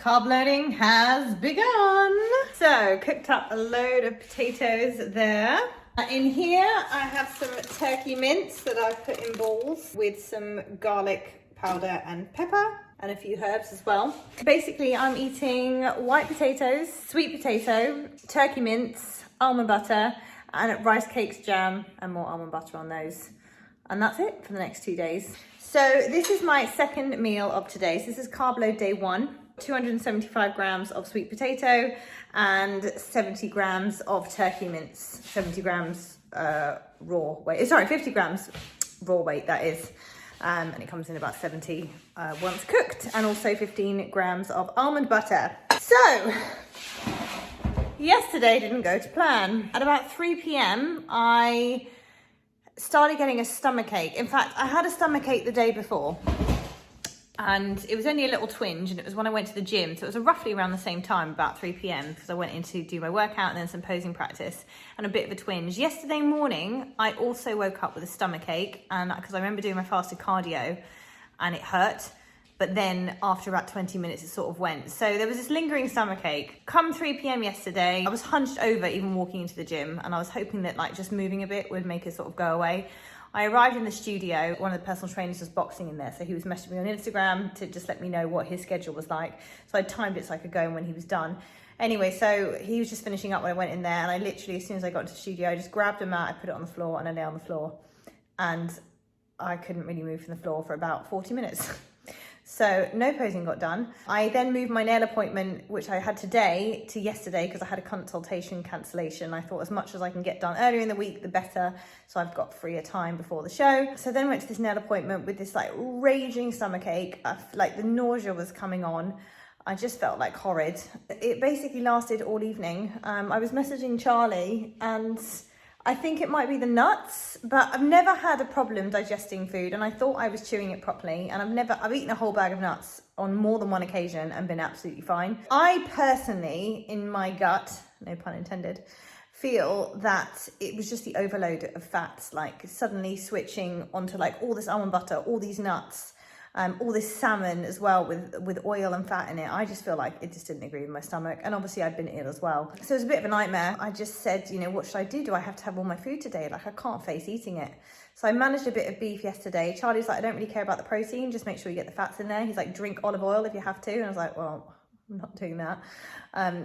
Carb loading has begun. So, cooked up a load of potatoes there. In here, I have some turkey mince that I've put in balls with some garlic powder and pepper and a few herbs as well. Basically, I'm eating white potatoes, sweet potato, turkey mince, almond butter, and rice cakes, jam, and more almond butter on those. And that's it for the next 2 days. So this is my second meal of today. So this is carb load day 1. 275 grams of sweet potato and 70 grams of turkey mince. 70 grams raw weight. Sorry, 50 grams raw weight, that is. And it comes in about 70 once cooked. And also 15 grams of almond butter. So, yesterday didn't go to plan. At about 3 p.m, I started getting a stomachache. In fact, I had a stomachache the day before. And it was only a little twinge, and it was when I went to the gym. So it was roughly around the same time, about 3 p.m, because I went in to do my workout and then some posing practice and a bit of a twinge. Yesterday morning, I also woke up with a stomachache, and because I remember doing my fasted cardio and it hurt. But then after about 20 minutes, it sort of went. So there was this lingering stomachache. Come 3 p.m. yesterday, I was hunched over even walking into the gym, and I was hoping that like just moving a bit would make it sort of go away. I arrived in the studio, one of the personal trainers was boxing in there, so he was messaging me on Instagram to just let me know what his schedule was like. So I timed it so I could go in when he was done. Anyway, so he was just finishing up when I went in there, and I literally, as soon as I got into the studio, I just grabbed a mat, I put it on the floor, and I lay on the floor. And I couldn't really move from the floor for about 40 minutes. So no posing got done. I then moved my nail appointment, which I had today, to yesterday because I had a consultation cancellation. I thought as much as I can get done earlier in the week, the better. So I've got freer time before the show. So then went to this nail appointment with this like raging stomachache. Like the nausea was coming on. I just felt like horrid. It basically lasted all evening. I was messaging Charlie, and I think it might be the nuts, but I've never had a problem digesting food, and I thought I was chewing it properly, and I've eaten a whole bag of nuts on more than one occasion and been absolutely fine. I personally, in my gut, no pun intended, feel that it was just the overload of fats, like suddenly switching onto like all this almond butter, all these nuts, all this salmon as well with oil and fat in it. I just feel like it just didn't agree with my stomach. And obviously I'd been ill as well. So it was a bit of a nightmare. I just said, you know, what should I do? Do I have to have all my food today? Like I can't face eating it. So I managed a bit of beef yesterday. Charlie's like, I don't really care about the protein. Just make sure you get the fats in there. He's like, drink olive oil if you have to. And I was like, well, I'm not doing that.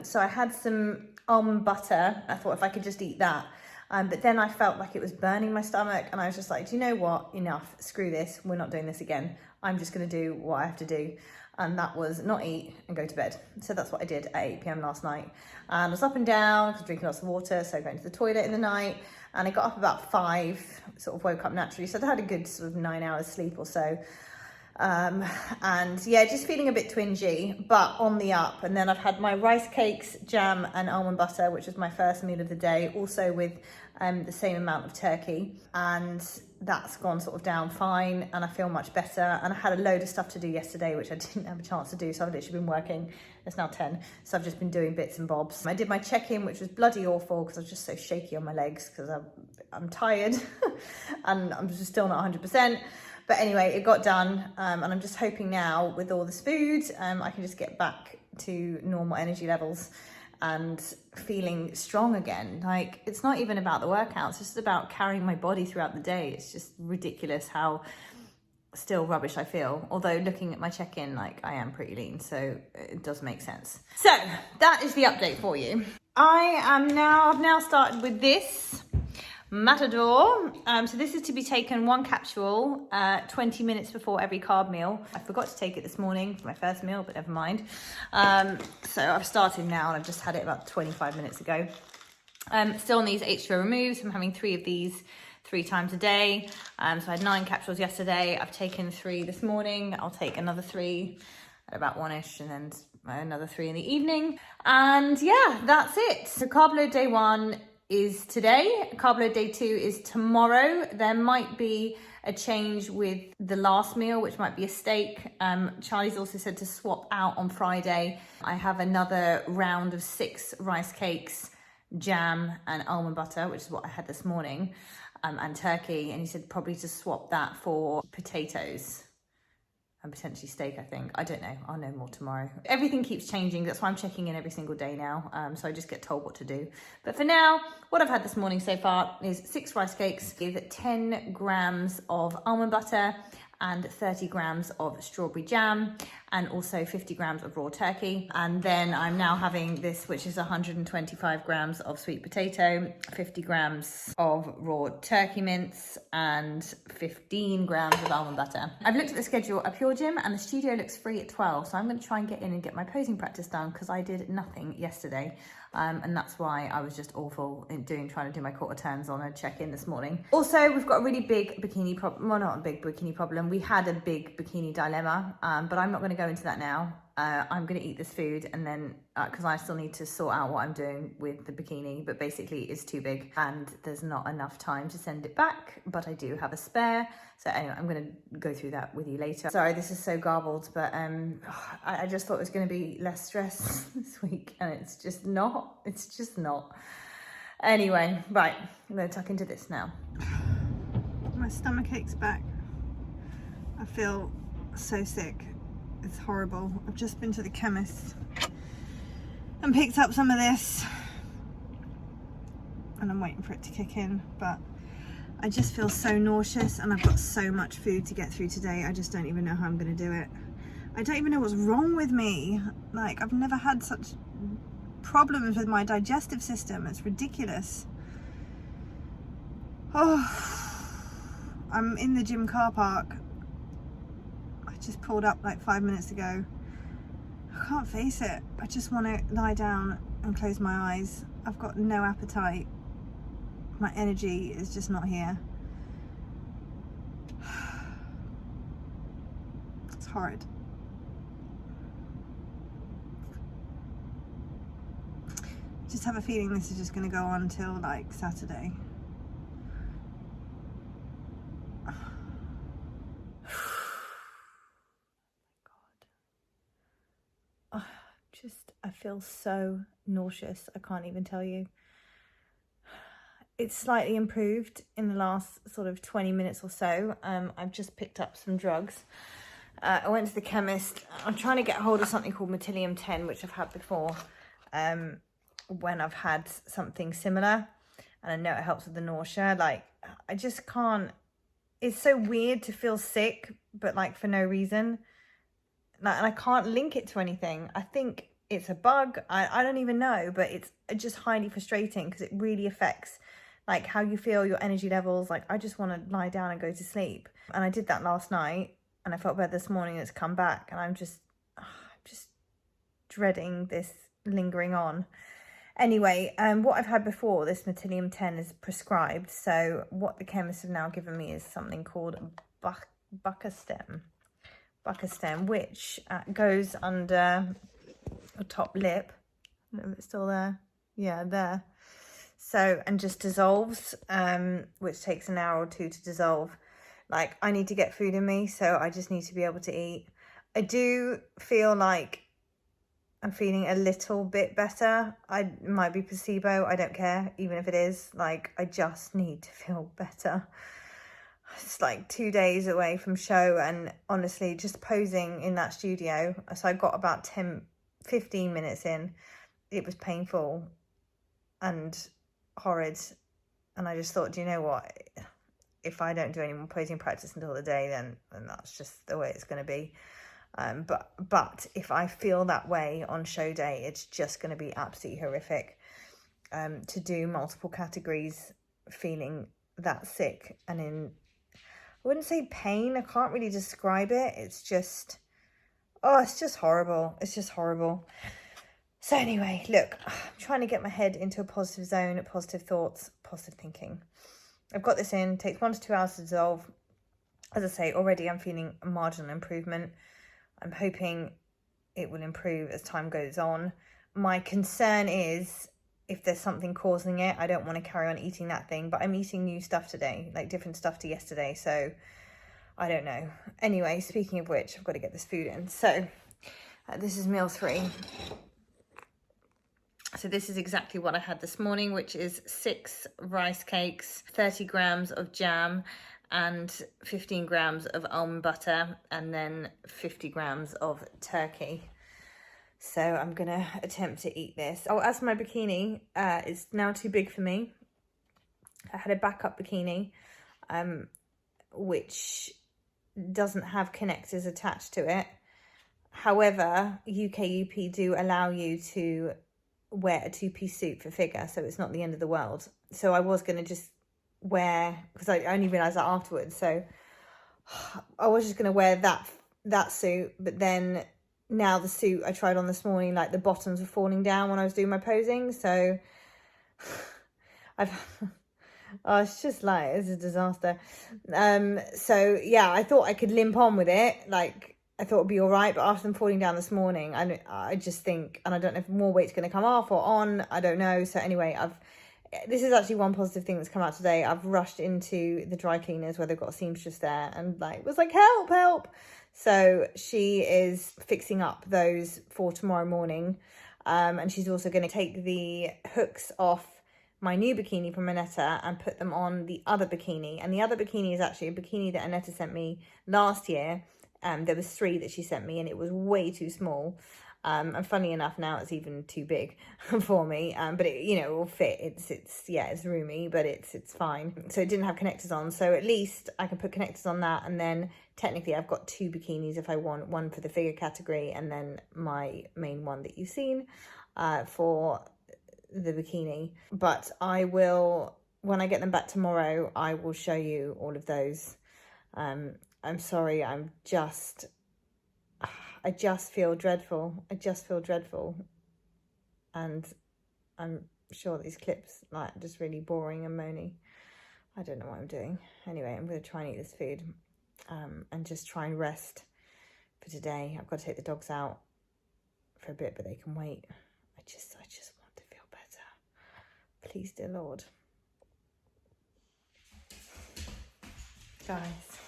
So I had some almond butter. I thought if I could just eat that. But then I felt like it was burning my stomach, and I was just like, do you know what? Enough, screw this. We're not doing this again. I'm just gonna do what I have to do. And that was not eat and go to bed. So that's what I did at 8 p.m. last night. And I was up and down, drinking lots of water. So I went to the toilet in the night, and I got up about 5, sort of woke up naturally. So I had a good sort of 9 hours sleep or so. And yeah, just feeling a bit twingy, but on the up. And then I've had my rice cakes, jam and almond butter, which was my first meal of the day, also with the same amount of turkey, and that's gone sort of down fine, and I feel much better. And I had a load of stuff to do yesterday, which I didn't have a chance to do, so I've literally been working. It's now 10, so I've just been doing bits and bobs. I did my check-in, which was bloody awful because I was just so shaky on my legs because I'm tired and I'm just still not 100%. But anyway, it got done, and I'm just hoping now with all this food, I can just get back to normal energy levels and feeling strong again. Like, it's not even about the workouts, it's just about carrying my body throughout the day. It's just ridiculous how still rubbish I feel. Although looking at my check-in, like I am pretty lean, so it does make sense. So that is the update for you. I've now started with this Matador. So this is to be taken 1 capsule 20 minutes before every carb meal. I forgot to take it this morning for my first meal, but never mind. So I've started now, and I've just had it about 25 minutes ago. Still on these H2O removes. I'm having 3 of these 3 times a day. So I had 9 capsules yesterday. I've taken 3 this morning. I'll take another 3 at about 1ish, and then another 3 in the evening. And yeah, that's it. So carb load day 1 is today. Carb load day 2 is tomorrow. There might be a change with the last meal, which might be a steak. Charlie's also said to swap out on Friday. I have another round of 6 rice cakes, jam and almond butter, which is what I had this morning, and turkey. And he said probably to swap that for potatoes. and potentially steak, I think. I don't know. I'll know more tomorrow. Everything keeps changing. That's why I'm checking in every single day now. So I just get told what to do. But for now, what I've had this morning so far is 6 rice cakes with 10 grams of almond butter and 30 grams of strawberry jam, and also 50 grams of raw turkey. And then I'm now having this, which is 125 grams of sweet potato, 50 grams of raw turkey mince, and 15 grams of almond butter. I've looked at the schedule at Pure Gym and the studio looks free at 12. So I'm gonna try and get in and get my posing practice done because I did nothing yesterday. And that's why I was just awful in trying to do my quarter turns on a check-in this morning. Also, we've got a really big bikini problem. Well, not a big bikini problem. We had a big bikini dilemma, but I'm not going to go into that now. I'm going to eat this food and then, because I still need to sort out what I'm doing with the bikini, but basically it's too big and there's not enough time to send it back, but I do have a spare. So anyway, I'm going to go through that with you later. Sorry, this is so garbled, but I just thought it was going to be less stress this week, and it's just not. It's just not. Anyway, right, I'm going to tuck into this now. My stomach ache's back. I feel so sick. It's horrible. I've just been to the chemist and picked up some of this, and I'm waiting for it to kick in, but I just feel so nauseous and I've got so much food to get through today. I just don't even know how I'm going to do it. I don't even know what's wrong with me. Like, I've never had such problems with my digestive system. It's ridiculous. Oh, I'm in the gym car park. I just pulled up like 5 minutes ago. I can't face it. I just want to lie down and close my eyes. I've got no appetite. My energy is just not here. It's horrid. Just have a feeling this is just going to go on till like Saturday. God. I feel so nauseous. I can't even tell you. It's slightly improved in the last sort of 20 minutes or so. I've just picked up some drugs. I went to the chemist. I'm trying to get hold of something called Metilium 10, which I've had before when I've had something similar. And I know it helps with the nausea. Like, I just can't. It's so weird to feel sick, but like for no reason. Like, and I can't link it to anything. I think it's a bug. I don't even know, but it's just highly frustrating because it really affects like how you feel, your energy levels. Like, I just want to lie down and go to sleep. And I did that last night and I felt better this morning. It's come back and I'm just dreading this lingering on. Anyway, what I've had before, this Metilium 10 is prescribed. So what the chemists have now given me is something called Bacastem, which goes under the top lip. I don't know if it's still there. Yeah, there. So, and just dissolves, which takes an hour or two to dissolve. Like, I need to get food in me, so I just need to be able to eat. I do feel like I'm feeling a little bit better. It might be placebo, I don't care, even if it is. Like, I just need to feel better. It's like 2 days away from show, and honestly, just posing in that studio. So I got about 15 minutes in. It was painful and horrid. And I just thought, do you know what? If I don't do any more posing practice until the day, then that's just the way it's going to be. But if I feel that way on show day, it's just going to be absolutely horrific. To do multiple categories feeling that sick and in, I wouldn't say pain, I can't really describe it. It's just, it's just horrible. It's just horrible. So anyway, look, I'm trying to get my head into a positive zone, positive thoughts, positive thinking. I've got this in, takes 1 to 2 hours to dissolve. As I say, already I'm feeling a marginal improvement. I'm hoping it will improve as time goes on. My concern is if there's something causing it, I don't want to carry on eating that thing, but I'm eating new stuff today, like different stuff to yesterday. So I don't know. Anyway, speaking of which, I've got to get this food in. So this is meal 3. So this is exactly what I had this morning, which is 6 rice cakes, 30 grams of jam, and 15 grams of almond butter, and then 50 grams of turkey. So I'm gonna attempt to eat this. Oh, as for my bikini, it's now too big for me. I had a backup bikini, which doesn't have connectors attached to it. However, UKUP do allow you to wear a two-piece suit for figure, so it's not the end of the world. So I was going to just wear, because I only realised that afterwards, so I was just going to wear that suit, but then now the suit I tried on this morning, like the bottoms were falling down when I was doing my posing, so it's just like, it's a disaster. So yeah, I thought I could limp on with it, like I thought it'd be all right, but after them falling down this morning, I just think, and I don't know if more weight's going to come off or on, I don't know. So anyway, this is actually one positive thing that's come out today. I've rushed into the dry cleaners where they've got a seamstress there, and like was like, help. So she is fixing up those for tomorrow morning, and she's also going to take the hooks off my new bikini from Annetta and put them on the other bikini. And the other bikini is actually a bikini that Annetta sent me last year. There was 3 that she sent me, and it was way too small. And funny enough, now it's even too big for me. But it, you know, it will fit. It's roomy, but it's fine. So it didn't have connectors on. So at least I can put connectors on that. And then technically I've got 2 bikinis if I want, one for the figure category, and then my main one that you've seen for the bikini. But I will, when I get them back tomorrow, I will show you all of those. I'm sorry, I just feel dreadful. I just feel dreadful. And I'm sure these clips like just really boring and moany. I don't know what I'm doing. Anyway, I'm going to try and eat this food and just try and rest for today. I've got to take the dogs out for a bit, but they can wait. I just want to feel better. Please, dear Lord. Guys.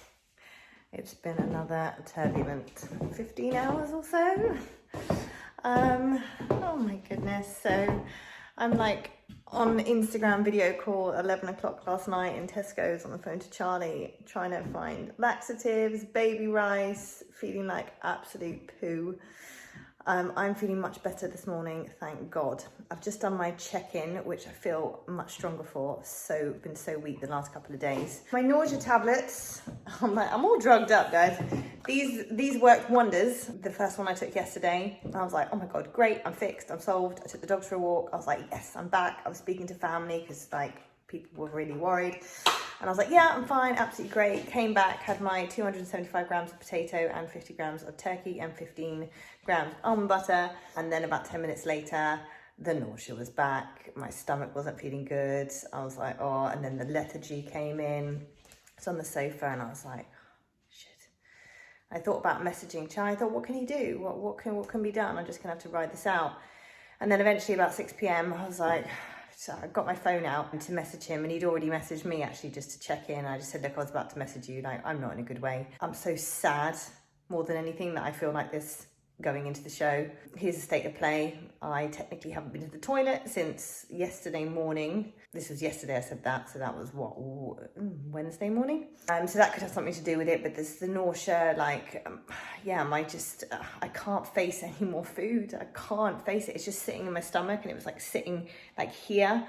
It's been another turbulent 15 hours or so. Oh my goodness. So I'm like on Instagram video call 11 o'clock last night in Tesco's on the phone to Charlie, trying to find laxatives, baby rice, feeling like absolute poo. I'm feeling much better this morning, thank God. I've just done my check-in, which I feel much stronger for. Been so weak the last couple of days. My nausea tablets, I'm all drugged up, guys. These worked wonders. The first one I took yesterday, I was like, oh my God, great, I'm fixed, I'm solved. I took the dogs for a walk. I was like, yes, I'm back. I was speaking to family because like people were really worried. And I was like, yeah, I'm fine, absolutely great. Came back, had my 275 grams of potato and 50 grams of turkey and 15 grams of almond butter. And then about 10 minutes later, the nausea was back. My stomach wasn't feeling good. I was like, oh, and then the lethargy came in. It's on the sofa and I was like, shit. I thought about messaging Chai. I thought, what can he do? What can be done? I'm just gonna have to ride this out. And then eventually about 6 p.m, I was like, so I got my phone out to message him, and he'd already messaged me actually just to check in. I just said, look, I was about to message you, like, I'm not in a good way. I'm so sad more than anything that I feel like this going into the show. Here's the state of play. I technically haven't been to the toilet since yesterday morning. This was yesterday I said that, so that was what, Wednesday morning? So that could have something to do with it, but there's the nausea, like, I can't face any more food. I can't face it. It's just sitting in my stomach, and it was like sitting like here.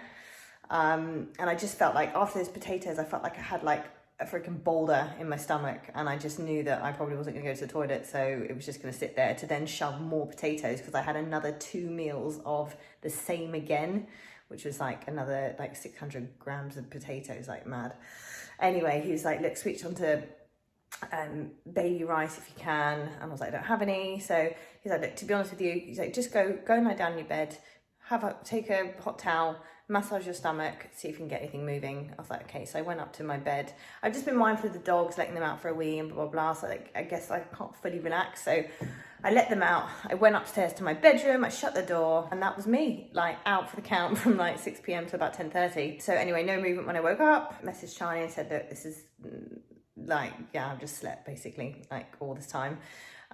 And I just felt like after those potatoes, I felt like I had like a freaking boulder in my stomach, and I just knew that I probably wasn't gonna go to the toilet, so it was just gonna sit there to then shove more potatoes, because I had another 2 meals of the same again, which was like another like 600 grams of potatoes, like mad. Anyway, he was like, look, switch onto baby rice if you can, and I was like, I don't have any. So he's like, look, to be honest with you, he's like, just go and lie down in your bed, take a hot towel, massage your stomach, see if you can get anything moving. I was like, okay. So I went up to my bed. I've just been mindful of the dogs, letting them out for a wee and blah, blah, blah. So like, I guess I can't fully relax. So I let them out. I went upstairs to my bedroom. I shut the door, and that was me, like out for the count from like 6 p.m. to about 10:30. So anyway, no movement when I woke up. Messaged Charlie and said, look, this is like, yeah, I've just slept basically like all this time.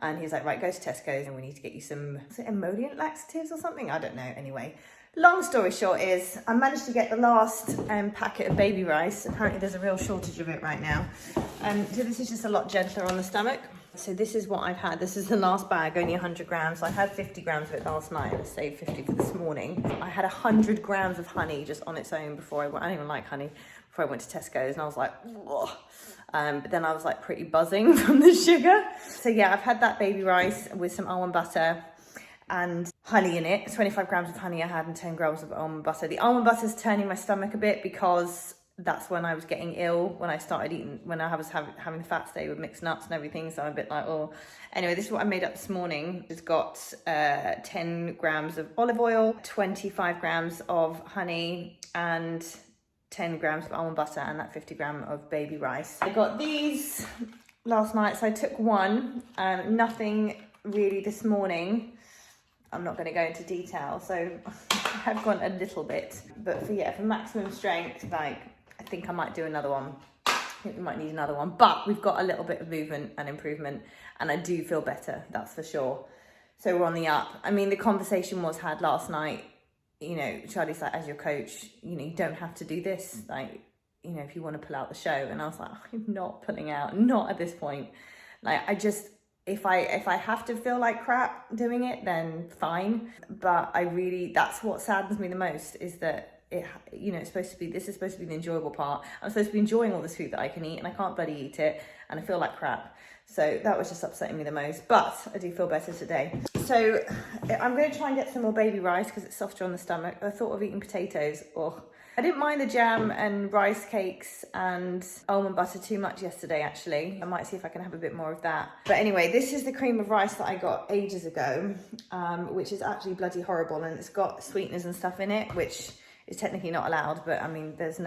And he was like, right, go to Tesco's and we need to get you some, was it emollient laxatives or something? I don't know. Anyway, Long story short is I managed to get the last packet of baby rice. Apparently there's a real shortage of it right now. So this is just a lot gentler on the stomach. So this is what I've had. This is the last bag, only 100 grams. I had 50 grams of it last night. I saved 50 for this morning. I had 100 grams of honey just on its own before I went. I don't even like honey. Before I went to Tesco's, and I was like, whoa. But then I was like pretty buzzing from the sugar. So yeah, I've had that baby rice with some almond butter and honey in it. 25 grams of honey I had and 10 grams of almond butter. The almond butter is turning my stomach a bit because that's when I was getting ill, when I started eating, when I was having the fat stay with mixed nuts and everything. So I'm a bit like, oh. Anyway, this is what I made up this morning. It's got 10 grams of olive oil, 25 grams of honey, and 10 grams of almond butter, and that 50 gram of baby rice. I got these last night, so I took one. Nothing really this morning. I'm not going to go into detail, so I've gone a little bit. But for maximum strength, like, I think I might do another one. I think we might need another one. But we've got a little bit of movement and improvement, and I do feel better, that's for sure. So we're on the up. I mean, the conversation was had last night. You know, Charlie's like, as your coach, you know, you don't have to do this. Like, you know, if you want to pull out the show. And I was like, I'm not pulling out, not at this point. Like, I just, if I have to feel like crap doing it, then fine. But I really, that's what saddens me the most, is that it, you know, this is supposed to be the enjoyable part. I'm supposed to be enjoying all this food that I can eat, and I can't bloody eat it, and I feel like crap. So that was just upsetting me the most, but I do feel better today. So I'm going to try and get some more baby rice because it's softer on the stomach. I thought of eating potatoes. Oh, I didn't mind the jam and rice cakes and almond butter too much yesterday, actually. I might see if I can have a bit more of that. But anyway, this is the cream of rice that I got ages ago, which is actually bloody horrible. And it's got sweeteners and stuff in it, which is technically not allowed, but I mean, there's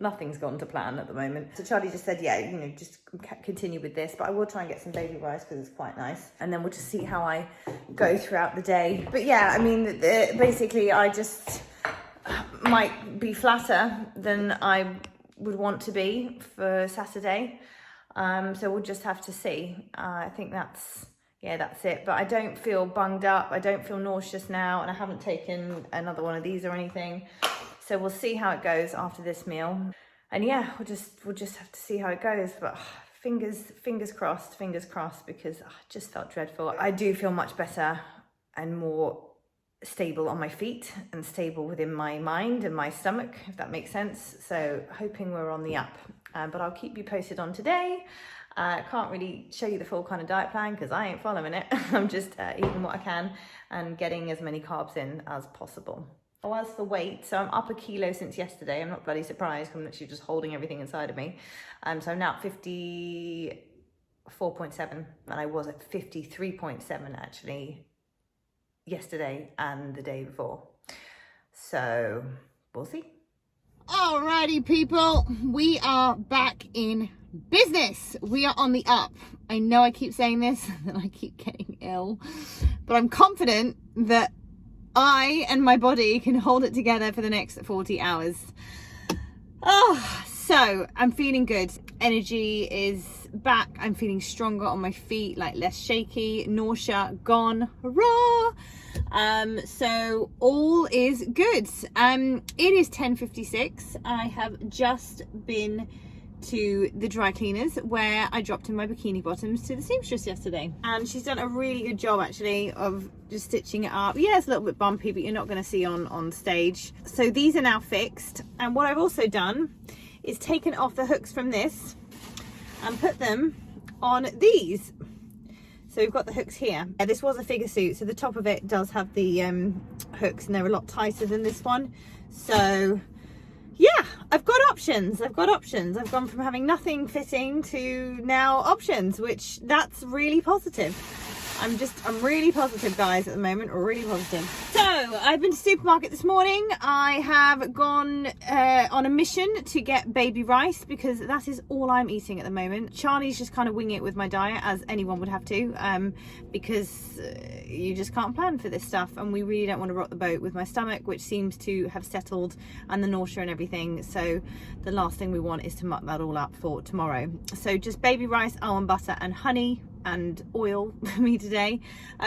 nothing's gone to plan at the moment. So Charlie just said, yeah, you know, just continue with this, but I will try and get some baby rice because it's quite nice. And then we'll just see how I go throughout the day. But yeah, I mean, basically I just might be flatter than I would want to be for Saturday. So we'll just have to see. I think that's it. But I don't feel bunged up. I don't feel nauseous now, and I haven't taken another one of these or anything. So we'll see how it goes after this meal. And yeah, we'll just have to see how it goes. But fingers crossed, because I just felt dreadful. I do feel much better and more stable on my feet and stable within my mind and my stomach, if that makes sense. So hoping we're on the up. But I'll keep you posted on today. I can't really show you the full kind of diet plan because I ain't following it. I'm just eating what I can and getting as many carbs in as possible. As for weight, so I'm up 1 kilo since yesterday. I'm not bloody surprised. I'm literally just holding everything inside of me. So I'm now at 54.7, and I was at 53.7 actually yesterday and the day before. So we'll see. Alrighty, people, we are back in business. We are on the up. I know I keep saying this and I keep getting ill, but I'm confident that I and my body can hold it together for the next 40 hours. So I'm feeling good. Energy is back. I'm feeling stronger on my feet, like less shaky, nausea gone. Hurrah! So all is good. It is 10:56. I have just been to the dry cleaners where I dropped in my bikini bottoms to the seamstress yesterday, and she's done a really good job actually of just stitching it up. Yeah, it's a little bit bumpy, but you're not going to see on stage. So these are now fixed, and what I've also done is taken off the hooks from this and put them on these. So we've got the hooks here. This was a figure suit, so the top of it does have the hooks, and they're a lot tighter than this one. So yeah, I've got options. I've gone from having nothing fitting to now options, which that's really positive. I'm really positive, guys, at the moment, really positive. So I've been to the supermarket this morning. I have gone on a mission to get baby rice because that is all I'm eating at the moment. Charlie's just kind of winging it with my diet, as anyone would have to, because you just can't plan for this stuff, and we really don't want to rock the boat with my stomach, which seems to have settled, and the nausea and everything. So the last thing we want is to muck that all up for tomorrow. So just baby rice, almond butter and honey and oil for me today,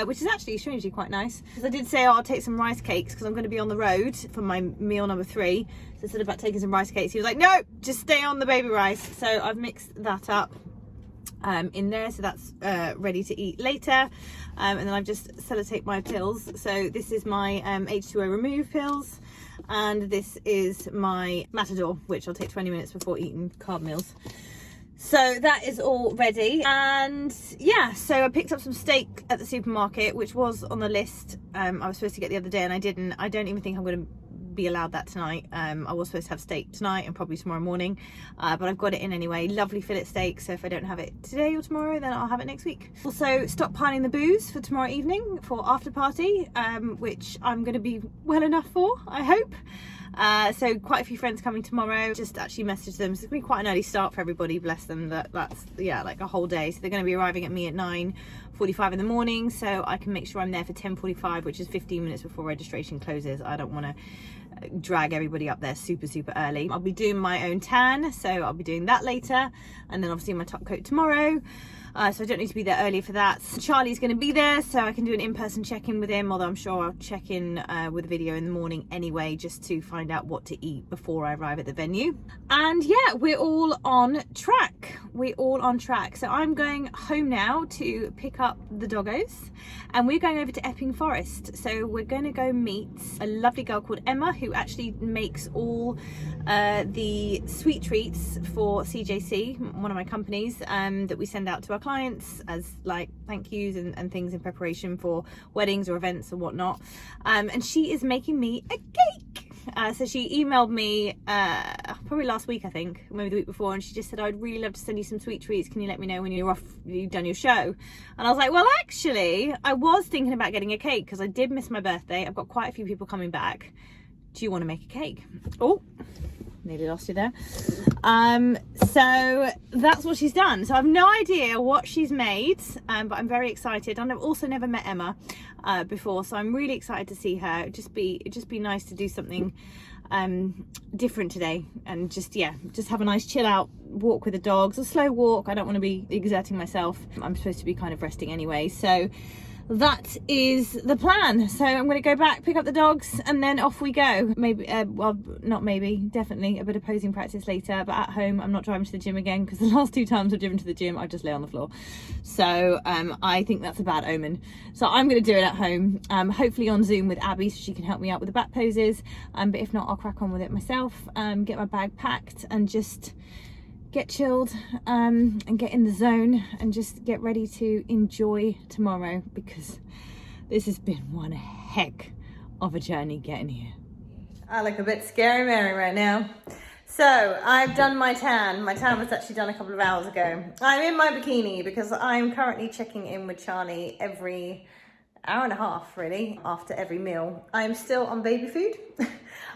which is actually strangely quite nice. Because I did say, oh, I'll take some rice cakes because I'm going to be on the road for my meal number 3. So I said about taking some rice cakes. He was like, no, just stay on the baby rice. So I've mixed that up in there, so that's ready to eat later. And then I've just sellotaped my pills. So this is my H2O remove pills, and this is my Matador, which I'll take 20 minutes before eating carb meals. So that is all ready. And yeah, so I picked up some steak at the supermarket, which was on the list. I was supposed to get the other day and I didn't. I don't even think I'm going to be allowed that tonight. I was supposed to have steak tonight and probably tomorrow morning, but I've got it in anyway. Lovely fillet steak, so if I don't have it today or tomorrow, then I'll have it next week. Also stockpiling the booze for tomorrow evening for after party, which I'm going to be well enough for, I hope. So quite a few friends coming tomorrow. Just actually messaged them, so it's going to be quite an early start for everybody, bless them. That's yeah, like a whole day. So they're going to be arriving at me at 9:45 in the morning, so I can make sure I'm there for 10:45, which is 15 minutes before registration closes. I don't want to drag everybody up there super early. I'll be doing my own tan, so I'll be doing that later, and then obviously my top coat tomorrow. So I don't need to be there earlier for that. Charlie's going to be there, so I can do an in-person check-in with him, although I'm sure I'll check in with a video in the morning anyway, just to find out what to eat before I arrive at the venue. And yeah, we're all on track. We're all on track. So I'm going home now to pick up the doggos, and we're going over to Epping Forest. So we're going to go meet a lovely girl called Emma, who actually makes all the sweet treats for CJC, one of my companies, that we send out to our clients as like thank yous and things in preparation for weddings or events or whatnot. And she is making me a cake. So she emailed me probably last week, I think, maybe the week before, and she just said, I'd really love to send you some sweet treats. Can you let me know when you've done your show? And I was like, well, actually, I was thinking about getting a cake because I did miss my birthday. I've got quite a few people coming back. Do you want to make a cake? Oh, nearly lost you there. So that's what she's done. So I have no idea what she's made, but I'm very excited. And I've also never met Emma before, so I'm really excited to see her. It'd just be nice to do something different today, and just have a nice chill out walk with the dogs, a slow walk. I don't want to be exerting myself. I'm supposed to be kind of resting anyway, so that is the plan. So I'm going to go back, pick up the dogs, and then off we go. Maybe well, not maybe, definitely a bit of posing practice later, but at home I'm not driving to the gym again, because the last 2 times I've driven to the gym I just lay on the floor. So I think that's a bad omen, so I'm going to do it at home, hopefully on Zoom with Abby, so she can help me out with the back poses, but if not, I'll crack on with it myself, get my bag packed and just get chilled and get in the zone and just get ready to enjoy tomorrow, because this has been one heck of a journey getting here. I look a bit scary Mary right now. So I've done my tan. My tan was actually done a couple of hours ago. I'm in my bikini because I'm currently checking in with Charlie every hour and a half, really, after every meal. I'm still on baby food.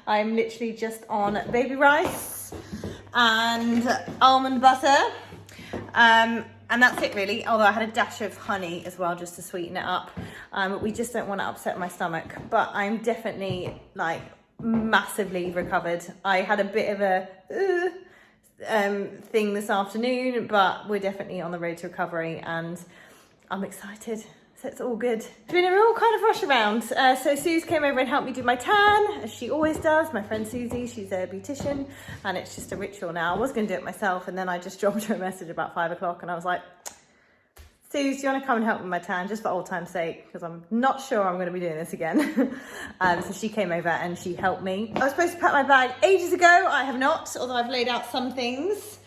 I'm literally just on baby rice and almond butter, and that's it really, although I had a dash of honey as well just to sweeten it up. We just don't want to upset my stomach, but I'm definitely like massively recovered. I had a bit of a thing this afternoon, but we're definitely on the road to recovery and I'm excited. So it's all good. It's been a real kind of rush around. So Suze came over and helped me do my tan, as she always does. My friend Susie, she's a beautician, and it's just a ritual now. I was going to do it myself, and then I just dropped her a message about 5 o'clock, and I was like, Suze, do you want to come and help with my tan, just for old time's sake? Because I'm not sure I'm going to be doing this again. So she came over and she helped me. I was supposed to pack my bag ages ago. I have not, although I've laid out some things.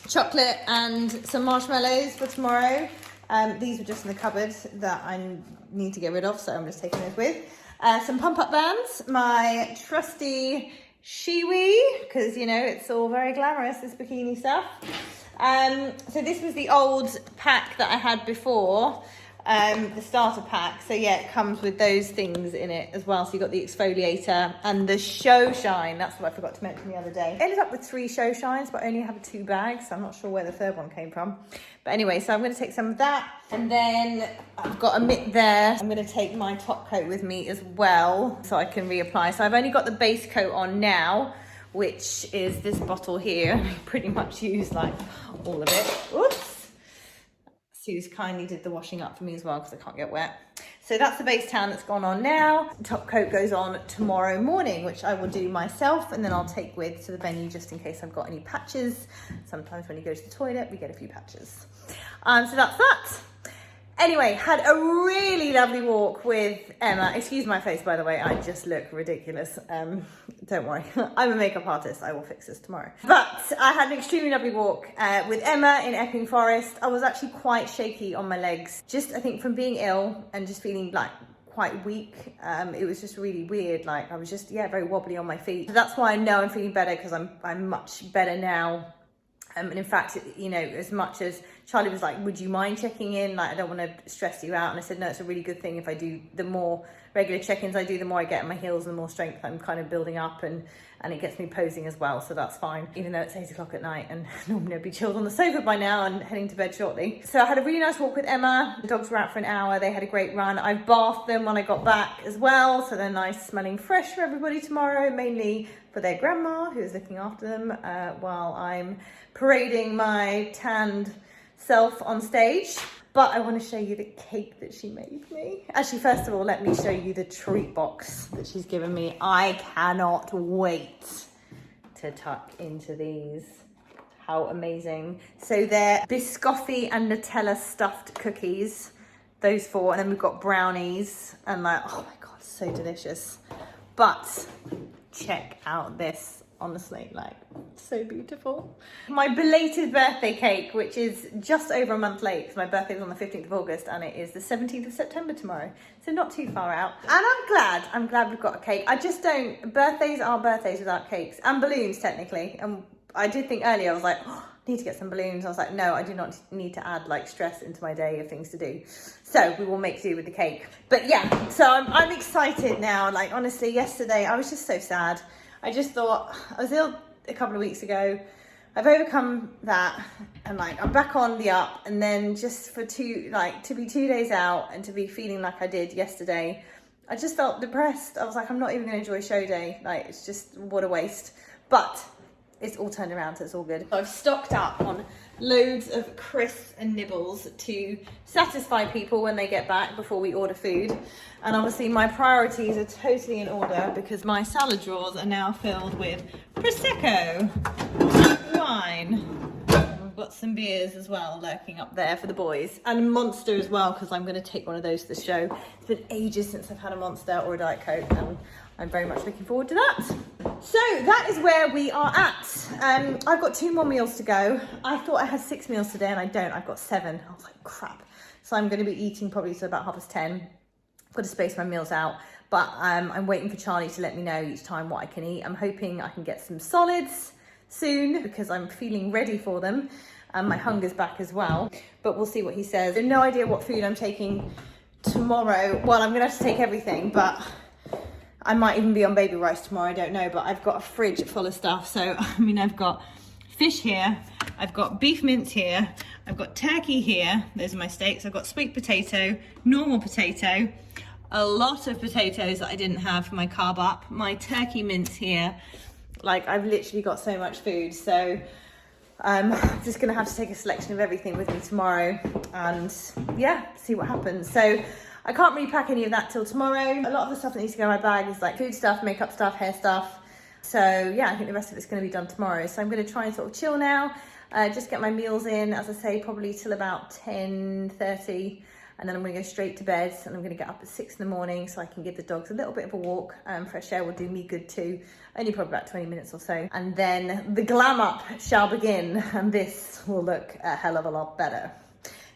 Chocolate and some marshmallows for tomorrow. These were just in the cupboard that I need to get rid of, so I'm just taking those with. Some pump-up bands, my trusty Shiwi, because, you know, it's all very glamorous, this bikini stuff. So this was the old pack that I had before, the starter pack. So yeah, it comes with those things in it as well. So you got the exfoliator and the show shine. That's what I forgot to mention the other day. I ended up with 3 show shines, but I only have 2 bags, so I'm not sure where the third one came from. But anyway, so I'm going to take some of that, and then I've got a mitt there. I'm going to take my top coat with me as well, so I can reapply. So I've only got the base coat on now, which is this bottle here. I pretty much use like all of it. Oops. Sue's kindly did the washing up for me as well because I can't get wet. So that's the base tan that's gone on now. The top coat goes on tomorrow morning, which I will do myself, and then I'll take with to the venue just in case I've got any patches. Sometimes when you go to the toilet, we get a few patches. So that's that. Anyway, had a really lovely walk with Emma. Excuse my face, by the way, I just look ridiculous. Don't worry, I'm a makeup artist. I will fix this tomorrow. But I had an extremely lovely walk with Emma in Epping Forest. I was actually quite shaky on my legs, just I think from being ill and just feeling like quite weak. It was just really weird. Like I was just, yeah, very wobbly on my feet. So that's why I know I'm feeling better, because I'm much better now. And in fact, you know, as much as Charlie was like, would you mind checking in? Like, I don't want to stress you out. And I said, no, it's a really good thing. If I do, the more regular check-ins I do, the more I get in my heels and the more strength I'm kind of building up, and it gets me posing as well. So that's fine, even though it's 8 o'clock at night and normally I'd be chilled on the sofa by now and heading to bed shortly. So I had a really nice walk with Emma. The dogs were out for an hour. They had a great run. I've bathed them when I got back as well. So they're nice, smelling fresh for everybody tomorrow, mainly for their grandma who is looking after them while I'm parading my tanned self on stage. But I want to show you the cake that she made me. Actually, first of all, let me show you the treat box that she's given me. I cannot wait to tuck into these. How amazing. So they're biscotti and Nutella stuffed cookies, those 4. And then we've got brownies and like, oh my God, so delicious. But check out this. Honestly, like, so beautiful. My belated birthday cake, which is just over a month late, because my birthday was on the 15th of August and it is the 17th of September tomorrow. So not too far out. And I'm glad we've got a cake. I just don't, birthdays aren't birthdays without cakes and balloons technically. And I did think earlier, I was like, oh, I need to get some balloons. I was like, no, I do not need to add like stress into my day of things to do. So we will make do with the cake. But yeah, so I'm excited now. Like, honestly, yesterday I was just so sad. I just thought, I was ill a couple of weeks ago. I've overcome that and like I'm back on the up, and then just for to be 2 days out and to be feeling like I did yesterday, I just felt depressed. I was like, I'm not even gonna enjoy show day. Like, it's just, what a waste. But it's all turned around, so it's all good. So I've stocked up on loads of crisps and nibbles to satisfy people when they get back before we order food. And obviously my priorities are totally in order because my salad drawers are now filled with Prosecco, wine. We've got some beers as well lurking up there for the boys, and Monster as well, because I'm going to take one of those to the show. It's been ages since I've had a Monster or a Diet Coke, and I'm very much looking forward to that. So that is where we are at. I've got 2 more meals to go. I thought I had 6 meals today and I don't. I've got 7. I was like, crap. So I'm going to be eating probably till about 10:30. I've got to space my meals out, but I'm waiting for Charlie to let me know each time what I can eat. I'm hoping I can get some solids soon because I'm feeling ready for them, and my hunger's back as well, but we'll see what he says. I have no idea what food I'm taking tomorrow. Well, I'm gonna have to take everything, but I might even be on baby rice tomorrow, I don't know, but I've got a fridge full of stuff. So, I mean, I've got fish here, I've got beef mince here, I've got turkey here, those are my steaks, I've got sweet potato, normal potato, a lot of potatoes that I didn't have for my carb up, my turkey mince here. Like, I've literally got so much food. So I'm just gonna have to take a selection of everything with me tomorrow and yeah, see what happens. So I can't really pack any of that till tomorrow. A lot of the stuff that needs to go in my bag is like food stuff, makeup stuff, hair stuff. So yeah, I think the rest of it's gonna be done tomorrow. So I'm gonna try and sort of chill now, just get my meals in, as I say, probably till about 10:30. And then I'm gonna go straight to bed, and I'm gonna get up at 6 in the morning so I can give the dogs a little bit of a walk. Fresh air will do me good too, only probably about 20 minutes or so. And then the glam up shall begin, and this will look a hell of a lot better.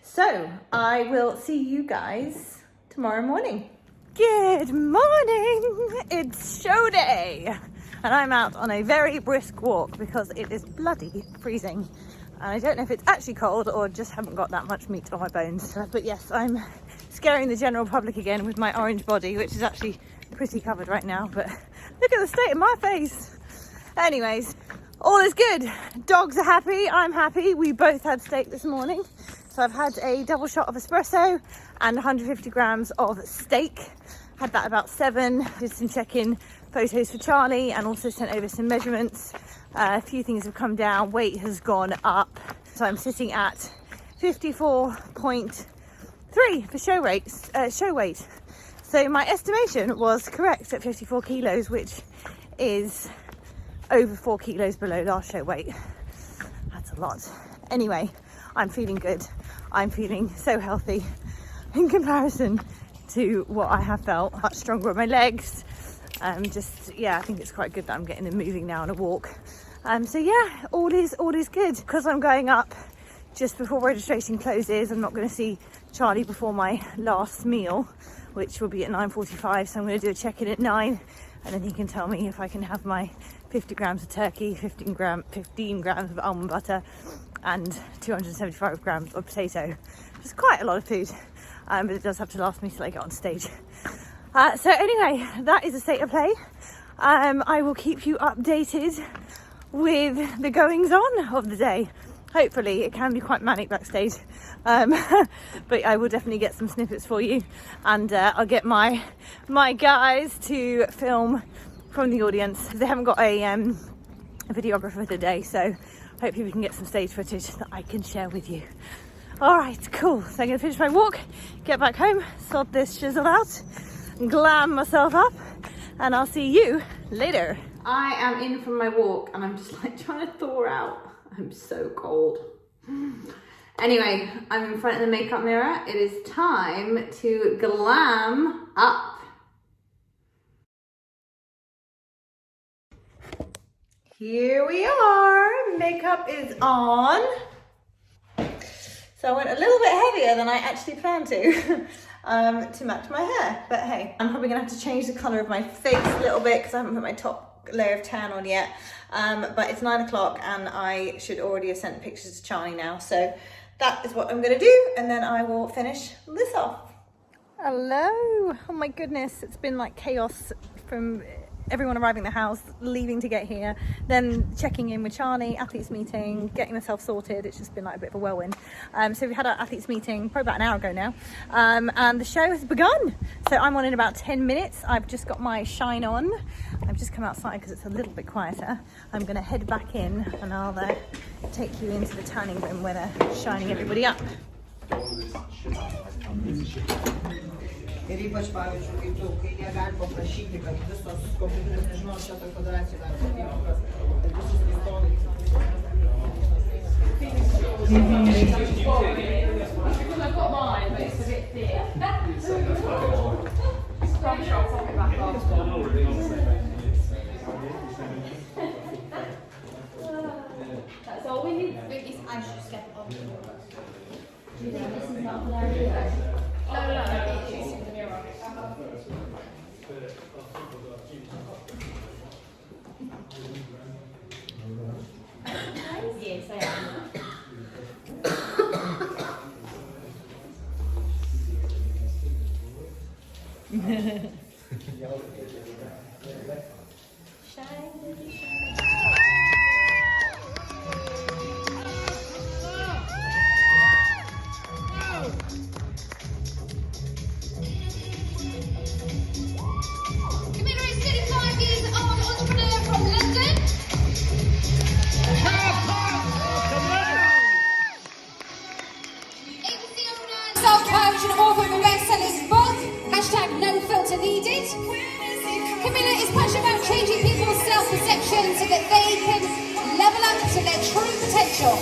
So I will see you guys tomorrow morning. Good morning, it's show day. And I'm out on a very brisk walk because it is bloody freezing. And I don't know if it's actually cold or just haven't got that much meat on my bones. But yes, I'm scaring the general public again with my orange body, which is actually pretty covered right now. But look at the state of my face. Anyways, all is good. Dogs are happy, I'm happy. We both had steak this morning. So I've had a double shot of espresso and 150 grams of steak. Had that about 7. Did some check-in photos for Charlie and also sent over some measurements. A few things have come down, weight has gone up. So I'm sitting at 54.3 for show weight. So my estimation was correct at 54 kilos, which is over 4 kilos below last show weight. That's a lot. Anyway, I'm feeling good. I'm feeling so healthy in comparison to what I have felt. Much stronger on my legs. I think it's quite good that I'm getting them moving now on a walk. So yeah, all is good. Because I'm going up just before registration closes, I'm not going to see Charlie before my last meal, which will be at 9:45. So I'm going to do a check-in at 9, and then he can tell me if I can have my 50 grams of turkey, 15 grams of almond butter, and 275 grams of potato. It's quite a lot of food, but it does have to last me till I get on stage. So anyway, that is the state of play. I will keep you updated with the goings on of the day. Hopefully it can be quite manic backstage, but I will definitely get some snippets for you, and I'll get my guys to film from the audience. They haven't got a videographer today, so hopefully we can get some stage footage that I can share with you. All right, cool. So I'm gonna finish my walk, get back home, sort this shizzle out, glam myself up, and I'll see you later. I am in from my walk and I'm just like trying to thaw out. I'm so cold. Anyway, I'm in front of the makeup mirror. It is time to glam up. Here we are. Makeup is on. So I went a little bit heavier than I actually planned to match my hair. But hey, I'm probably gonna have to change the color of my face a little bit because I haven't put my top layer of tan on yet. But it's 9 o'clock and I should already have sent pictures to Charlie now. So that is what I'm gonna do, and then I will finish this off. Hello. Oh my goodness, it's been like chaos from everyone arriving at the house, leaving to get here, then checking in with Charlie, athletes meeting, getting myself sorted. It's just been like a bit of a whirlwind. So we had our athletes meeting probably about an hour ago now, and the show has begun. So I'm on in about 10 minutes. I've just got my shine on. I've just come outside because it's a little bit quieter. I'm gonna head back in and I'll take you into the tanning room where they're shining everybody up. I've got mine, but it's a bit thick. That's all we need. I should just get on. Do you think this is not there? No, it's in the mirror. Yes, I am. Camilla is 35 years old, entrepreneur from London. ABC owner, self-coach and author of a best-selling book, #NoFilter Needed. Camilla is passionate about changing people's self-perception so that they can level up to their true potential.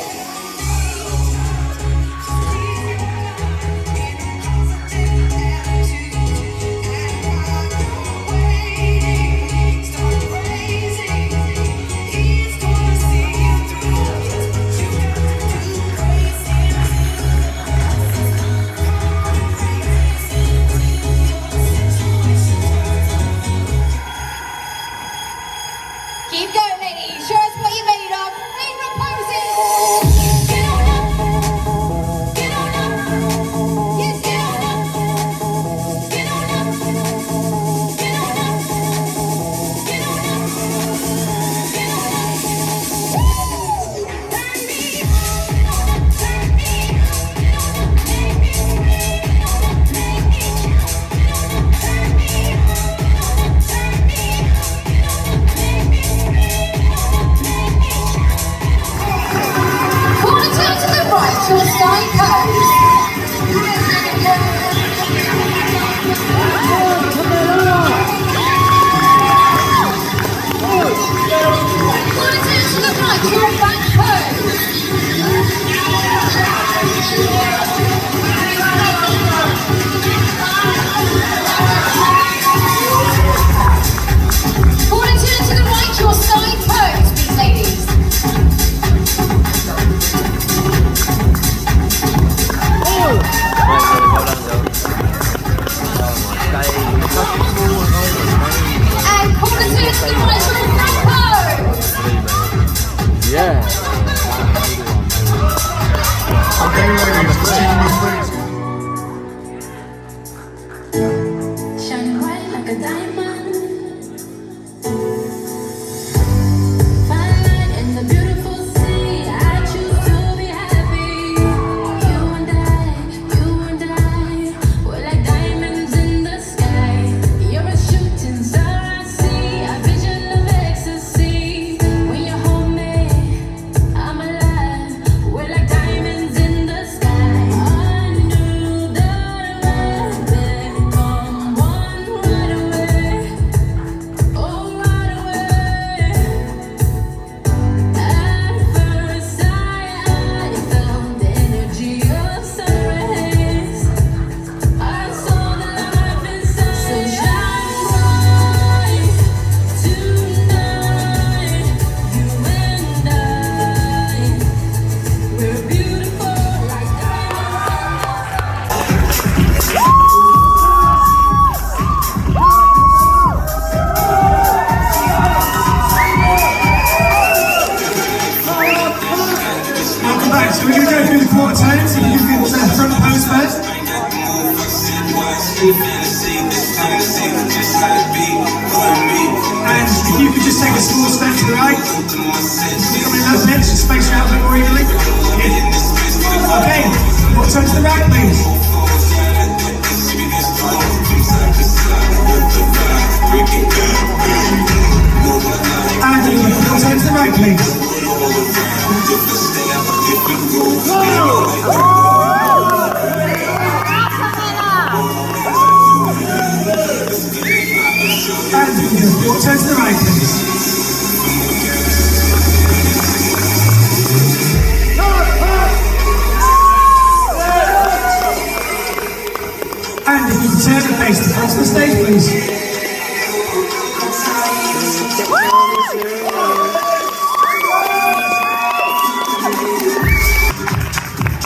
Keep going, ladies. Show us what you're made of. Favorite poses. Shining bright like a diamond. And if you could just take a small step to the right, coming up next, just space out a bit more evenly. Okay, we'll turn to the right, please. And we'll turn to the right, please. And we'll turn to the right, please. And if you can turn and face the front of the stage, please.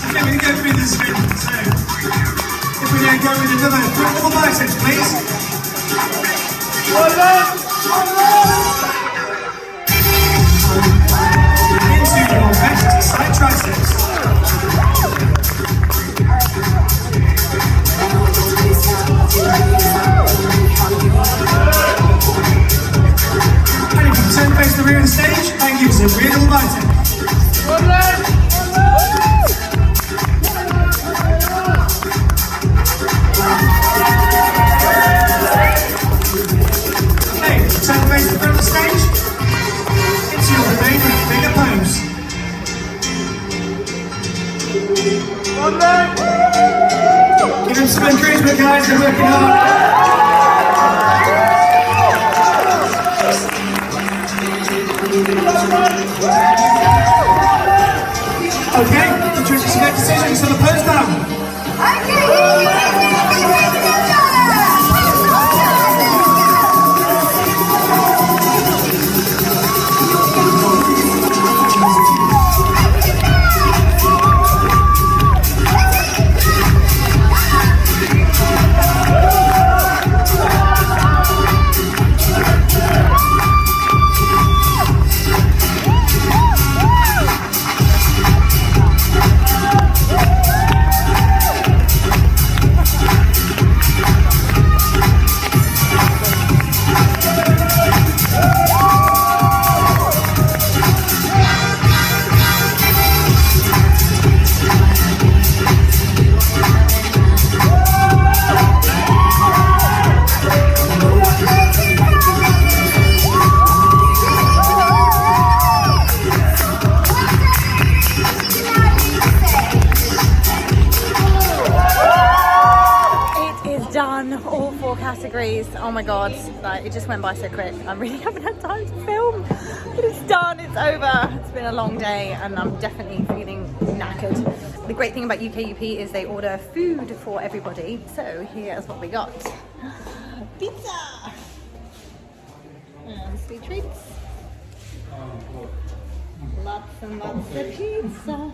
Okay, we're going to go through this spin. So, if we then go with another front double biceps, please. Into your best side triceps. And if you turn face the rear of the stage, and give us a rear double bicep. Turn face the front of the stage into your remaining bigger pose. Give them some encouragement, guys, they're working hard. Okay, the judges make decisions for the pose down. All 4 categories. Oh my god, like, it just went by so quick. I really haven't had time to film, but it's done, it's over. It's been a long day and I'm definitely feeling knackered. The great thing about UKUP is they order food for everybody. So here's what we got. Pizza! And sweet treats. Lots and lots of pizza.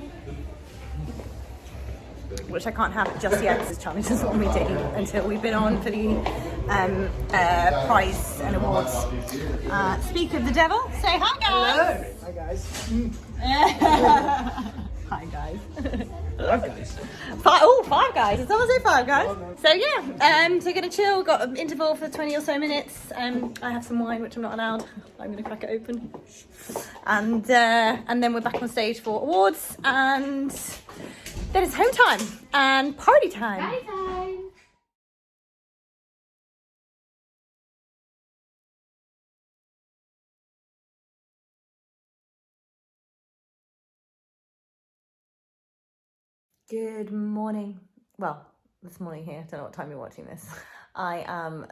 Which I can't have just yet because Charlie doesn't want me to eat until we've been on for the prize and awards. Speak of the devil, say hi guys! Hello! Hi guys. Hi guys. Five Guys. Five Guys. Did someone say Five Guys? So yeah, so gonna chill. Got an interval for 20 or so minutes. I have some wine, which I'm not allowed. I'm gonna crack it open, and then we're back on stage for awards, and then it's home time and party time. Party time. Good morning. Well, this morning here. Don't know what time you're watching this. I am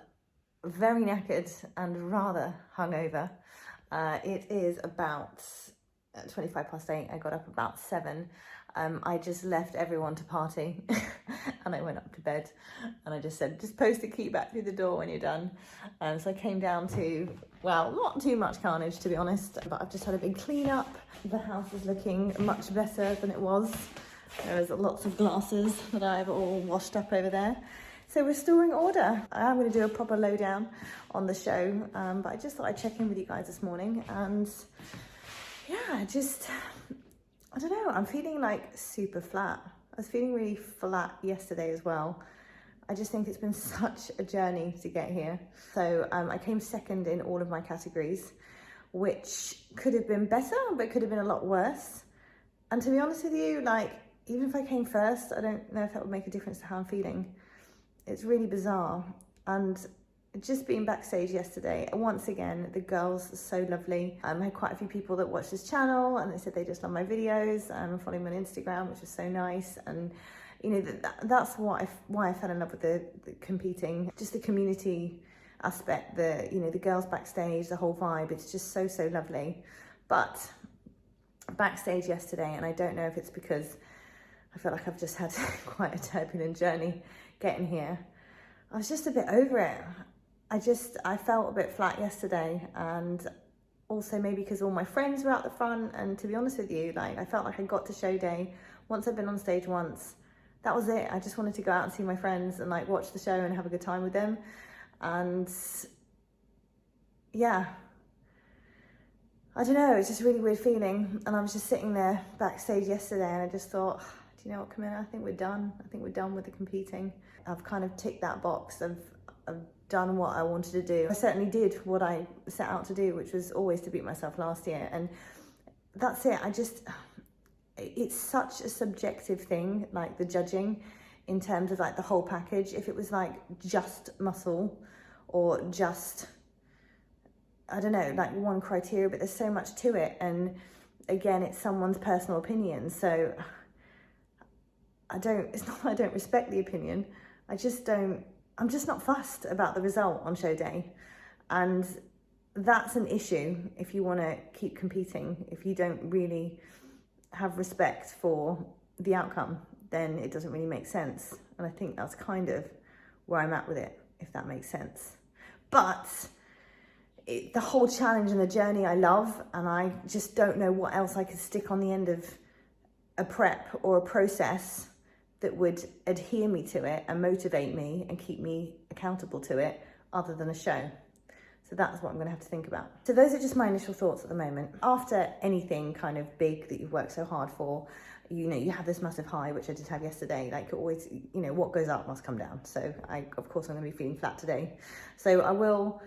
very knackered and rather hungover. It is about 8:25. I got up about 7. I just left everyone to party and I went up to bed and I just said, just post a key back through the door when you're done. So I came down to, well, not too much carnage to be honest, but I've just had a big clean up. The house is looking much better than it was. There's lots of glasses that I've all washed up over there. So restoring order. I'm going to do a proper lowdown on the show, but I just thought I'd check in with you guys this morning. And yeah, I don't know, I'm feeling like super flat. I was feeling really flat yesterday as well. I just think it's been such a journey to get here. So I came second in all of my categories, which could have been better, but could have been a lot worse. And to be honest with you, like, even if I came first, I don't know if that would make a difference to how I'm feeling. It's really bizarre. And just being backstage yesterday, once again, the girls are so lovely. I had quite a few people that watched this channel and they said they just love my videos and following me on Instagram, which was so nice. And you know, that's why I fell in love with the competing, just the community aspect, the girls backstage, the whole vibe. It's just so lovely. But backstage yesterday, and I don't know if it's because I feel like I've just had quite a turbulent journey getting here, I was just a bit over it. I felt a bit flat yesterday, and also maybe because all my friends were out the front, and to be honest with you, like, I felt like I got to show day. Once I've been on stage once, that was it. I just wanted to go out and see my friends and like watch the show and have a good time with them. And yeah, I don't know, it's just a really weird feeling. And I was just sitting there backstage yesterday and I just thought, do you know what, Camilla, I think we're done. I think we're done with the competing. I've kind of ticked that box. I've done what I wanted to do. I certainly did what I set out to do, which was always to beat myself last year. And that's it. It's such a subjective thing, like the judging, in terms of like the whole package. If it was like just muscle or just, I don't know, like one criteria, but there's so much to it. And again, it's someone's personal opinion. So it's not that I don't respect the opinion. I'm just not fussed about the result on show day. And that's an issue if you want to keep competing. If you don't really have respect for the outcome, then it doesn't really make sense. And I think that's kind of where I'm at with it, if that makes sense. But the whole challenge and the journey I love, and I just don't know what else I could stick on the end of a prep or a process that would adhere me to it and motivate me and keep me accountable to it other than a show. So that's what I'm going to have to think about. So those are just my initial thoughts at the moment. After anything kind of big that you've worked so hard for, you have this massive high, which I did have yesterday. Like always, what goes up must come down. So of course I'm going to be feeling flat today. So I will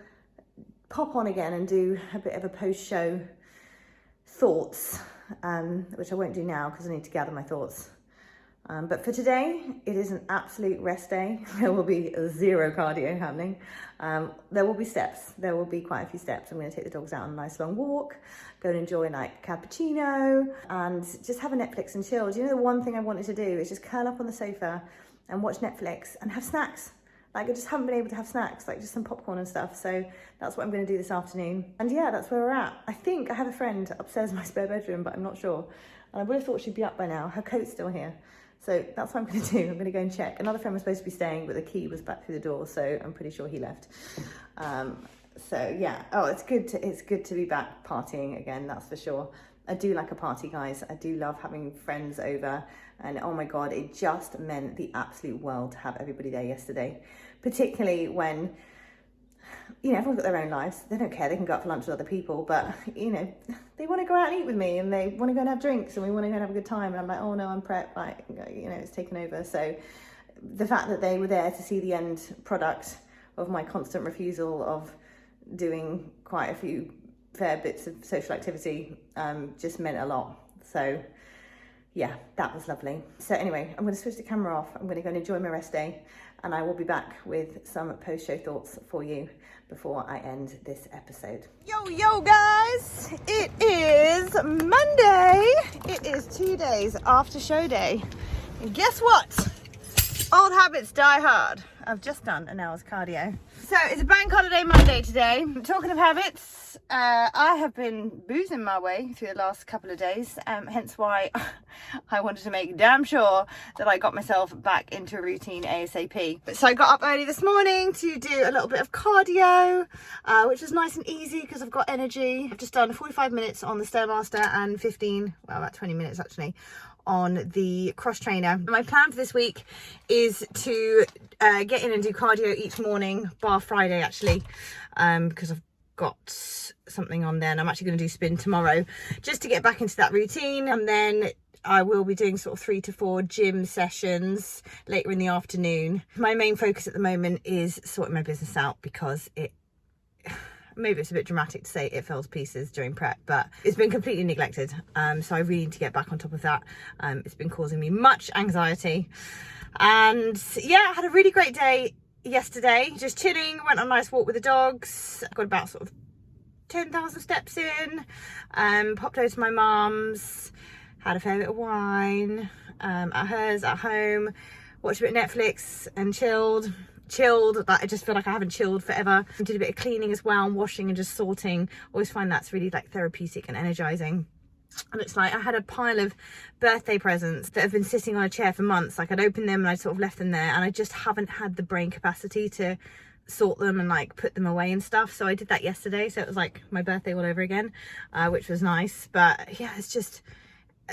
pop on again and do a bit of a post-show thoughts, which I won't do now because I need to gather my thoughts. But for today, it is an absolute rest day. There will be 0 cardio happening. There will be steps. There will be quite a few steps. I'm going to take the dogs out on a nice long walk, go and enjoy like cappuccino and just have a Netflix and chill. Do you know the one thing I wanted to do is just curl up on the sofa and watch Netflix and have snacks. Like I just haven't been able to have snacks, like just some popcorn and stuff. So that's what I'm going to do this afternoon. And yeah, that's where we're at. I think I have a friend upstairs in my spare bedroom, but I'm not sure. And I would have thought she'd be up by now. Her coat's still here. So that's what I'm going to do. I'm going to go and check. Another friend was supposed to be staying, but the key was back through the door, so I'm pretty sure he left. So yeah. Oh, it's good to be back partying again. That's for sure. I do like a party, guys. I do love having friends over, and oh my god, it just meant the absolute world to have everybody there yesterday. Particularly when you know, everyone's got their own lives. They don't care. They can go out for lunch with other people, but, you know, they want to go out and eat with me, and they want to go and have drinks, and we want to go and have a good time. And I'm like, oh no, I'm prepped. Like, you know, it's taken over. So the fact that they were there to see the end product of my constant refusal of doing quite a few fair bits of social activity just meant a lot. So yeah, that was lovely. So anyway, I'm going to switch the camera off. I'm going to go and enjoy my rest day, and I will be back with some post-show thoughts for you before I end this episode. Yo guys, it is Monday. It is 2 days after show day, and guess what? Old habits die hard. I've just done an hour's cardio. So it's a bank holiday Monday today. Talking of habits, I have been boozing my way through the last couple of days, hence why I wanted to make damn sure that I got myself back into a routine ASAP. So I got up early this morning to do a little bit of cardio, which was nice and easy because I've got energy. I've just done 45 minutes on the Stairmaster and 15, well, about 20 minutes actually, on the cross trainer. My plan for this week is to get in and do cardio each morning, bar Friday actually, because I've got something on there, and I'm actually going to do spin tomorrow just to get back into that routine. And then I will be doing sort of 3 to 4 gym sessions later in the afternoon. My main focus at the moment is sorting my business out, because maybe it's a bit dramatic to say it fell to pieces during prep, but it's been completely neglected. So I really need to get back on top of that. It's been causing me much anxiety. And yeah, I had a really great day yesterday, just chilling, went on a nice walk with the dogs. I got about sort of 10,000 steps in, popped over to my mum's, had a fair bit of wine at hers, at home, watched a bit of Netflix and chilled. Like, I just feel like I haven't chilled forever. I did a bit of cleaning as well, and washing and just sorting. Always find that's really like therapeutic and energizing. And it's like I had a pile of birthday presents that have been sitting on a chair for months. Like, I'd opened them and I'd sort of left them there, and I just haven't had the brain capacity to sort them and like put them away and stuff. So I did that yesterday, so it was like my birthday all over again, which was nice. But yeah, it's just,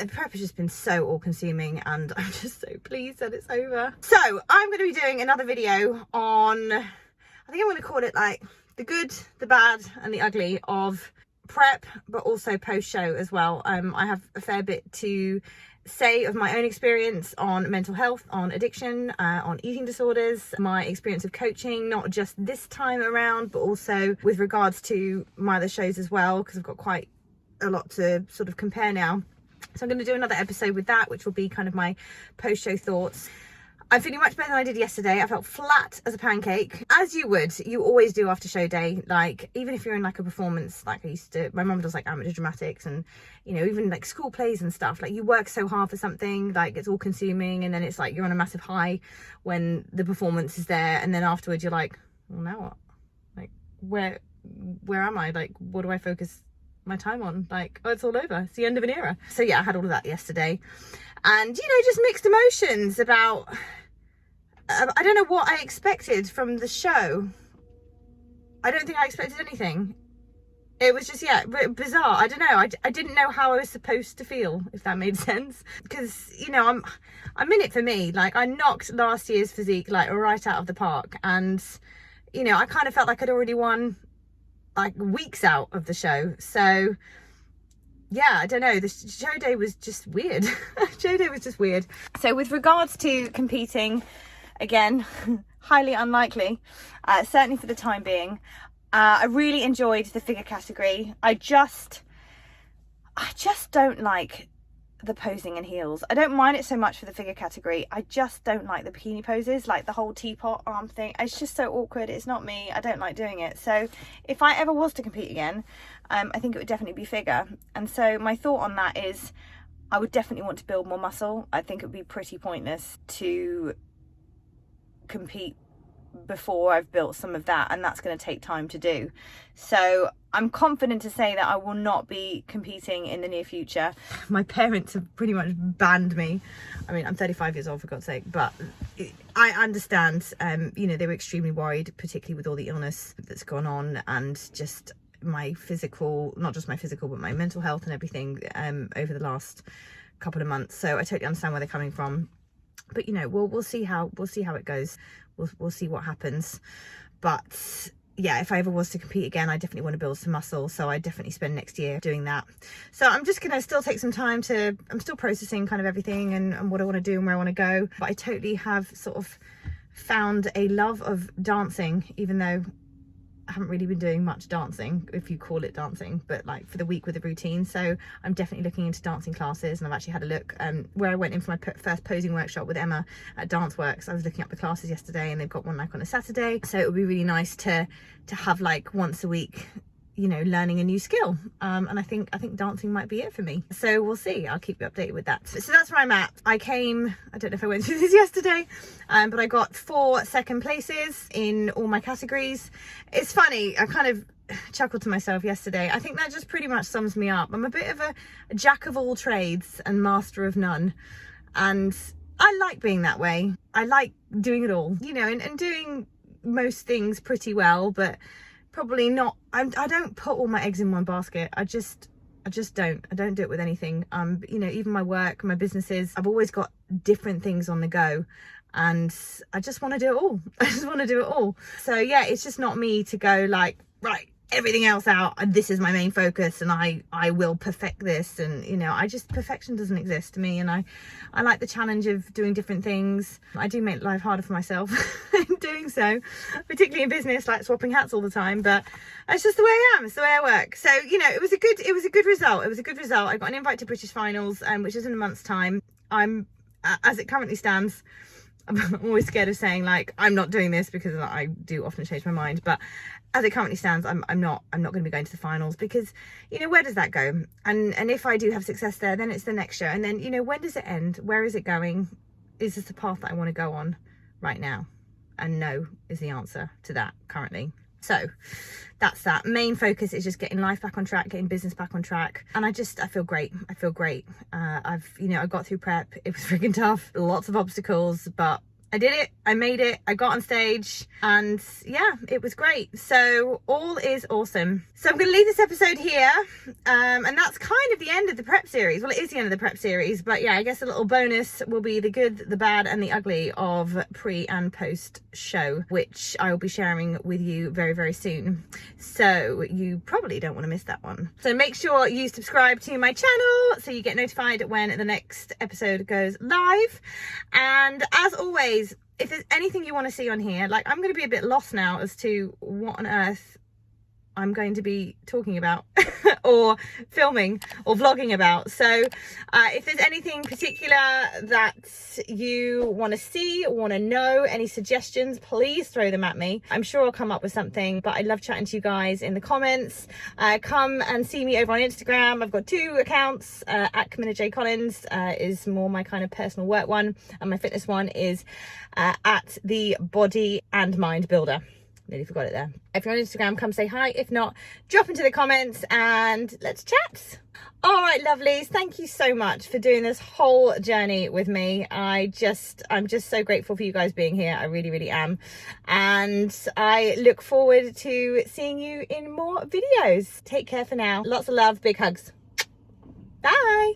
prep has just been so all-consuming, and I'm just so pleased that it's over. So I'm going to be doing another video on, I think I'm going to call it like the good, the bad and the ugly of prep, but also post-show as well. I have a fair bit to say of my own experience on mental health, on addiction, on eating disorders, my experience of coaching, not just this time around, but also with regards to my other shows as well, because I've got quite a lot to sort of compare now. So I'm going to do another episode with that, which will be kind of my post-show thoughts. I'm feeling much better than I did yesterday. I felt flat as a pancake, as you always do after show day. Like, even if you're in like a performance, like I used to, my mum does like amateur dramatics, and you know, even like school plays and stuff, like you work so hard for something, like it's all consuming, and then it's like you're on a massive high when the performance is there, and then afterwards you're like, well, now what? Like, where am I? Like, what do I focus my time on? Like, oh, it's all over, it's the end of an era. So yeah, I had all of that yesterday, and you know, just mixed emotions about I don't know what I expected from the show. I don't think I expected anything. It was just, yeah, bizarre. I don't know. I didn't know how I was supposed to feel, if that made sense, because you know, I'm in it for me. Like, I knocked last year's physique like right out of the park, and you know, I kind of felt like I'd already won like weeks out of the show. So yeah, I don't know, the show day was just weird. Show day was just weird. So with regards to competing, again, highly unlikely, certainly for the time being. I really enjoyed the figure category. I just don't like the posing in heels. I don't mind it so much for the figure category. I just don't like the bikini poses, like the whole teapot arm thing. It's just so awkward. It's not me. I don't like doing it. So if I ever was to compete again, I think it would definitely be figure. And so my thought on that is I would definitely want to build more muscle. I think it would be pretty pointless to compete before I've built some of that, and that's going to take time to do. So I'm confident to say that I will not be competing in the near future. My parents have pretty much banned me. I mean, I'm 35 years old, for God's sake, but I understand. You know, they were extremely worried, particularly with all the illness that's gone on, and just my physical, not just my physical, but my mental health and everything over the last couple of months. So I totally understand where they're coming from. But you know, we'll see how it goes. We'll see what happens. But yeah, if I ever was to compete again, I definitely want to build some muscle. So I definitely spend next year doing that. So I'm just going to still take some time I'm still processing kind of everything and what I want to do and where I want to go. But I totally have sort of found a love of dancing, even though I haven't really been doing much dancing, if you call it dancing, but like for the week with a routine. So I'm definitely looking into dancing classes, and I've actually had a look where I went in for my first posing workshop with Emma at Dance Works. I was looking up the classes yesterday, and they've got one like on a Saturday. So it would be really nice to have like once a week, you know, learning a new skill. And I think dancing might be it for me. So we'll see. I'll keep you updated with that. So that's where I'm at. I don't know if I went through this yesterday, but I got 4 second places in all my categories. It's funny, I kind of chuckled to myself yesterday. I think that just pretty much sums me up. I'm a bit of a jack of all trades and master of none. And I like being that way. I like doing it all, you know, and doing most things pretty well, but probably not. I don't put all my eggs in one basket. I just don't. I don't do it with anything. You know, even my work, my businesses, I've always got different things on the go, and I just want to do it all. I just want to do it all. So yeah, it's just not me to go like, right, everything else out, and this is my main focus, and I will perfect this. And you know, perfection doesn't exist to me, and I like the challenge of doing different things. I do make life harder for myself in doing so, particularly in business, like swapping hats all the time, but it's just the way I am. It's the way I work. So you know, it was a good result. I got an invite to British finals, which is in a month's time. As it currently stands, I'm always scared of saying like I'm not doing this, because I do often change my mind, but as it currently stands, I'm not going to be going to the finals, because you know, where does that go? And if I do have success there, then it's the next show, and then you know, when does it end? Where is it going? Is this the path that I want to go on right now? And no is the answer to that currently. So that's that. Main focus is just getting life back on track, getting business back on track. And I feel great. I got through prep. It was freaking tough. Lots of obstacles, but I did it. I made it. I got on stage, and yeah, it was great. So all is awesome. So I'm going to leave this episode here. And that's kind of the end of the prep series. Well, it is the end of the prep series, but yeah, I guess a little bonus will be the good, the bad, and the ugly of pre and post show, which I will be sharing with you very, very soon. So you probably don't want to miss that one. So make sure you subscribe to my channel so you get notified when the next episode goes live. And as always, if there's anything you want to see on here, like I'm going to be a bit lost now as to what on earth I'm going to be talking about or filming or vlogging about. So if there's anything particular that you want to see, want to know, any suggestions, please throw them at me. I'm sure I'll come up with something, but I love chatting to you guys in the comments. Come and see me over on Instagram. I've got 2 accounts. At Camilla J Collins is more my kind of personal work one, and my fitness one is at the Body and Mind Builder. Nearly forgot it there. If you're on Instagram, come say hi. If not, drop into the comments and let's chat. All right, lovelies. Thank you so much for doing this whole journey with me. I'm just so grateful for you guys being here. I really, really am. And I look forward to seeing you in more videos. Take care for now. Lots of love. Big hugs. Bye.